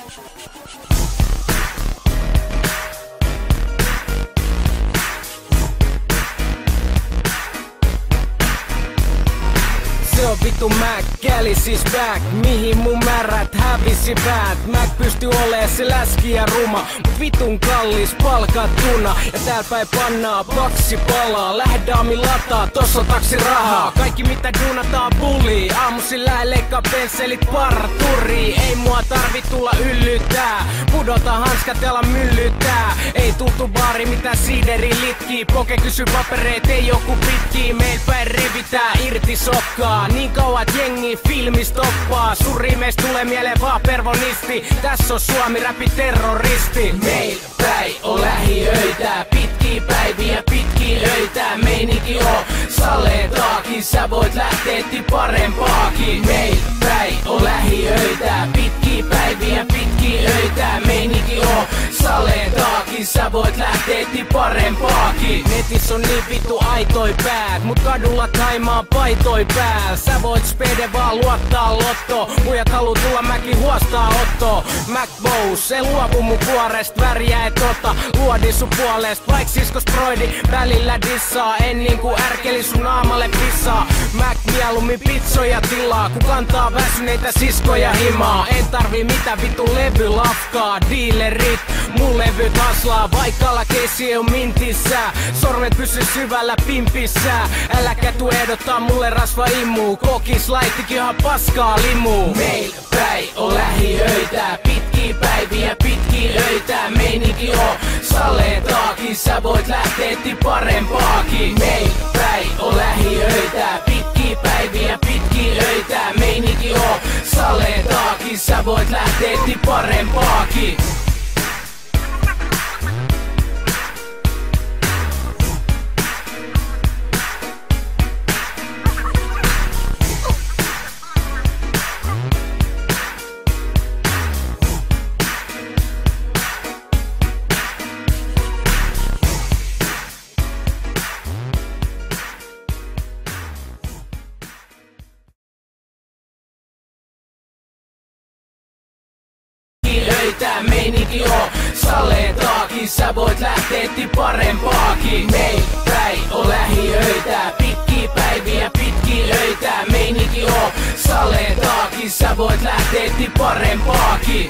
Se on vittu Mac, Kelly siis back. Mihin mun märät hävisi päät? Mac pysty olee se läski ja ruma, mut vitun kallis palkattuna. Ja täällä päin pannaa paksi palaa. Lähdaami lataa, tossa on taksi rahaa. Kaikki mitä duunataan bulli. Aamuisin lähe leikkaa pensselit parturiin. Ei mua tarvi tulla yllyttää. Pudota hanskat ja myllyttää. Ei tuttu baari mitä siideri litkii. Poke kysy papereet, ei joku pitkii. Meil päin revitää irti sokkaa. Niin kauan jengi filmi stoppaa. Sun rimeistä tulee mieleen vaan pervonisti. Tässä on Suomi räpi terroristi. Meil päin on lähiöitä. Pitkiä päiviä, pitkiä öitä. Meininki on saletaakin. Sä voit lähteä parempaakin. Meil päin on lähiöitä. Pitkiä päiviä, pitkiä öitä. Meininki on saletaakin. Sä voit lähteä parempaakin. Netis on niin vittu aitoi päät. Mut kadulla kaimaa paitoi pääl. Sä voit spede vaan luottaa lotto. Muijat haluu tulla mäkin huostaa otto. Macbous, se luovu mun kuorest. Väriä et ota, luodin sun puolest. Vaik siskos broidi välillä dissaa. En niinku ärkeli sun naamalle pissaa. Mac mieluummin pizzoja tilaa. Ku kantaa väsyneitä siskoja himaa. En tarvii mitä vittu levylafkaa. Dealerit, mun levyt haslaa. Vaikka keisi on mintissä. Sormet pysy syvällä pimpissä. Äläkä tuu ehdottaa mulle rasva imuu. Kokis laittikin ihan paskaa limuu. Meil päin on lähiöitä. Pitkiä päiviä, pitkiä öitä. Meininki on saletaakin. Sä voit lähteä parempaakin. Meil päin on lähiöitä. Pitkiä päiviä, pitkiä öitä. Meininki on saletaakin. Sä voit lähteä parempaakin. Meininki on saletaakin. Sä voit lähteä parempaakin. Meil päin on lähiöitä. Pitkiä päiviä, pitkiä öitä. Meininki on saletaakin. Sä voit lähteä parempaakin.